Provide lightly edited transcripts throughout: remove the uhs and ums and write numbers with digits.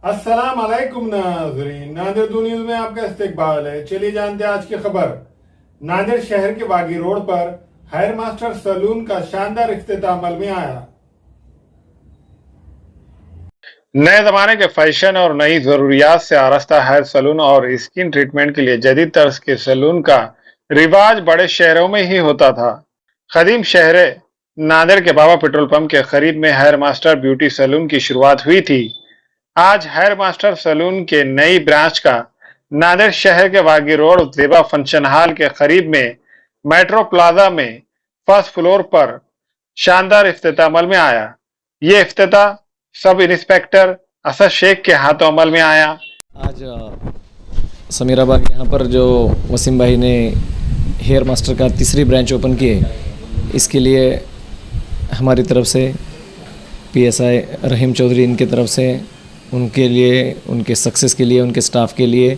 अस्सलाम वालेकुम नाज़रीन, नांदेड़ न्यूज में आपका इस्तकबाल है। चलिए जानते हैं आज की खबर। नांदेड़ शहर के बागी रोड पर हेयर मास्टर सैलून का शानदार इफ्तिताह अमल में आया। नए जमाने के फैशन और नई जरूरियात से आरास्ता हेयर सैलून और स्किन ट्रीटमेंट के लिए जदीद तर्ज के सैलून का रिवाज बड़े शहरों में ही होता था। कदीम शहर नांदेड़ के बाबा पेट्रोल पंप के करीब में हेयर मास्टर ब्यूटी सैलून की शुरुआत हुई थी। आज हेयर मास्टर सैलून के नई ब्रांच का नांदेड़ शहर के बागी रोड जेबा फंक्शन हॉल के करीब में मेट्रो प्लाजा में फर्स्ट फ्लोर पर शानदार इफ्तिताह अमल में आया। ये इफ्तिताह सब इंस्पेक्टर असद शेख के हाथों अमल में आया। आज समीराबाद यहाँ पर जो वसीम भाई ने हेयर मास्टर का तीसरी ब्रांच ओपन की है, इसके लिए हमारी तरफ से पीएसआई रहीम चौधरी इनके तरफ से उनके लिए, उनके सक्सेस के लिए, उनके स्टाफ के लिए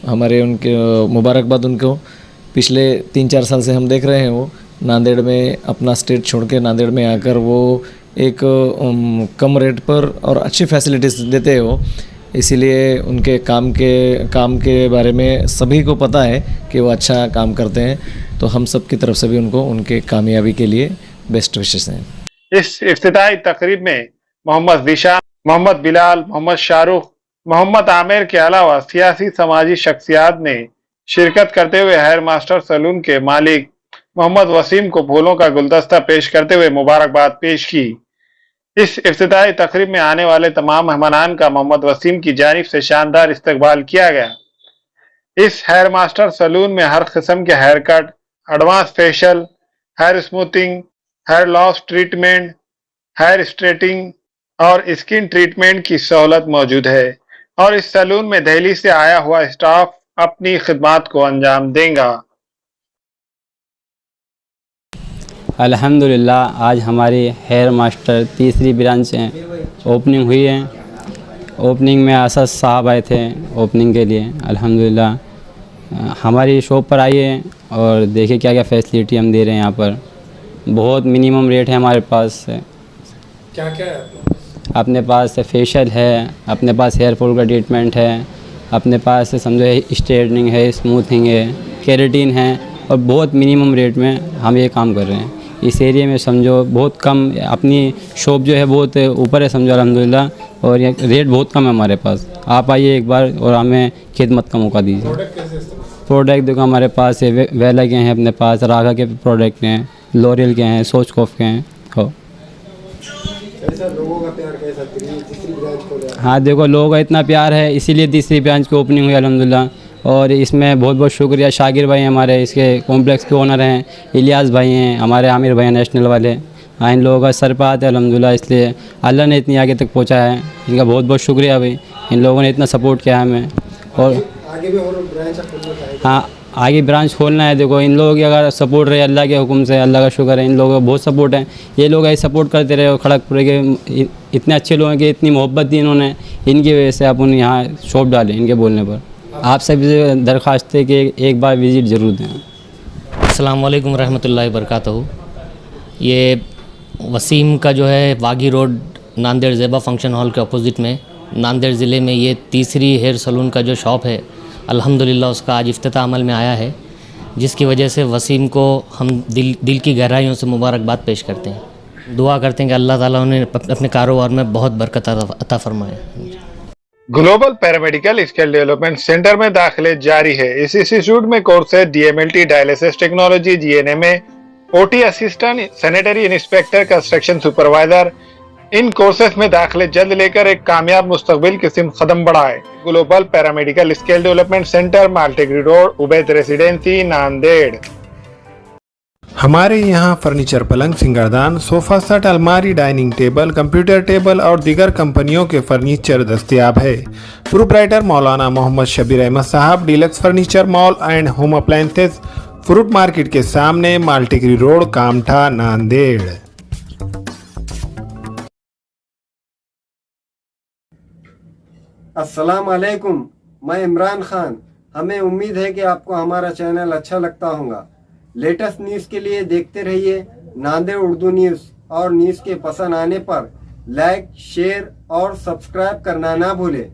हमारे उनके मुबारकबाद उनको। पिछले 3-4 साल से हम देख रहे हैं वो नांदेड़ में अपना स्टेट छोड़ के नांदेड़ में आकर वो एक कम रेट पर और अच्छी फैसिलिटीज़ देते हैं वो। इसीलिए उनके काम के बारे में सभी को पता है कि वो अच्छा काम करते हैं, तो हम सब की तरफ से भी उनको उनके कामयाबी के लिए बेस्ट विशेस हैं। इस इफ्तिताही तकरीब में मोहम्मद दिशा, मोहम्मद बिलाल, मोहम्मद शाहरुख, मोहम्मद आमिर के अलावा सियासी समाजी शख्सियात ने शिरकत करते हुए हेयर मास्टर सैलून के मालिक मोहम्मद वसीम को फूलों का गुलदस्ता पेश करते हुए मुबारकबाद पेश की। इस इफ्तिताही तकरीब में आने वाले तमाम मेहमानान का मोहम्मद वसीम की जानिब से शानदार इस्तकबाल किया गया। इस हेयर मास्टर सैलून में हर किस्म के hair cut, advance facial, hair smoothing, hair loss treatment, hair straightening और स्किन ट्रीटमेंट की सहूलत मौजूद है और इस सैलून में दिल्ली से आया हुआ स्टाफ अपनी खिदमत को अंजाम देगा। अल्हम्दुलिल्लाह आज हमारी हेयर मास्टर तीसरी ब्रांच ओपनिंग हुई है। ओपनिंग में असद साहब आए थे ओपनिंग के लिए। अल्हम्दुलिल्लाह हमारी शॉप पर आइए और देखिए क्या क्या फैसिलिटी हम दे रहे हैं यहाँ पर। बहुत मिनिमम रेट है हमारे पास। क्या क्या है अपने पास फेशियल है, अपने पास हेयर फॉल का ट्रीटमेंट है, अपने पास समझो स्ट्रेटनिंग है, स्मूथिंग है, केराटिन है और बहुत मिनिमम रेट में हम ये काम कर रहे हैं। इस एरिया में समझो बहुत कम, अपनी शॉप जो है बहुत ऊपर है समझो अल्हम्दुलिल्लाह, और ये रेट बहुत कम है हमारे पास। आप आइए एक बार और हमें खिदमत का मौका दीजिए। प्रोडक्ट देखो हमारे पास है, वेला के हैं, अपने पास रागा के प्रोडक्ट हैं, लॉरियल के हैं, सोच कॉफ के हैं। हो लोगों का प्यार कैसा तीसरी ब्रांच को? हाँ देखो लोगों का इतना प्यार है, इसीलिए तीसरी ब्रांच की ओपनिंग हुई अल्हम्दुलिल्लाह। और इसमें बहुत बहुत शुक्रिया शाकिर भाई हमारे इसके कॉम्प्लेक्स के ओनर हैं, इलियास भाई हैं, हमारे आमिर भाई नेशनल वाले। हाँ इन लोगों का सर पे हाथ है अल्हम्दुलिल्लाह, इसलिए अल्लाह ने इतनी आगे तक पहुँचा है। इनका बहुत बहुत शुक्रिया भाई, इन लोगों ने इतना सपोर्ट किया हमें। और आगे भी और ब्रांच खोलना चाहिए। हाँ आगे ब्रांच खोलना है। देखो इन लोगों की अगर सपोर्ट रहे, अल्लाह के हुक्म से, अल्लाह का शुक्र है, इन लोगों का बहुत सपोर्ट है। ये लोग ऐसे सपोर्ट करते रहे और खड़गपुर के इतने अच्छे लोग हैं कि इतनी मोहब्बत दी इन्होंने, इनकी वजह से अपन यहाँ शॉप डाले इनके बोलने पर। आप सब दरख्वास्त है कि एक बार विज़िट ज़रूर दें। अस्सलाम वालेकुम रहमतुल्लाहि बरकातहू। ये वसीम का जो है बागी रोड नांदेड़ जेबा फंक्शन हॉल के अपोजिट में नांदेड़ ज़िले में ये तीसरी हेयर सैलून का जो शॉप है, अल्हम्दुलिल्लाह उसका आज इफ्तिताह अमल में आया है, जिसकी वजह से वसीम को हम दिल की गहराइयों से मुबारकबाद पेश करते हैं। दुआ करते हैं कि अल्लाह ताला उन्हें अपने कारोबार में बहुत बरकत अता फरमाए। Global paramedical skill development centre में दाखिले जारी है। इस इंस्टीट्यूट में कोर्स है DMLT dialysis technology, GNMA, OT assistant, sanitary inspector, construction supervisor. इन कोर्सेज में दाखिले जल्द लेकर एक कामयाब मुस्तकबिल की सिमत कदम बढ़ाए। Global paramedical skill development centre, माल्टेगरी रोड, उबैद रेसिडेंसी, नांदेड़। हमारे यहाँ फर्नीचर, पलंग, सिंगारदान, सोफा सेट, अलमारी, डाइनिंग टेबल, कंप्यूटर टेबल और दीगर कंपनियों के फर्नीचर दस्तयाब है। प्रोप्राइटर मौलाना मोहम्मद शबीर अहमद साहब, deluxe furniture mall and home appliances, fruit market के सामने, माल्टेगरी रोड, कामठा, नांदेड़। अस्सलाम वालेकुम, मैं इमरान खान। हमें उम्मीद है कि आपको हमारा चैनल अच्छा लगता होगा। लेटेस्ट न्यूज़ के लिए देखते रहिए नांदेड़ उर्दू न्यूज़, और न्यूज़ के पसंद आने पर लाइक, शेयर और सब्सक्राइब करना ना भूलें।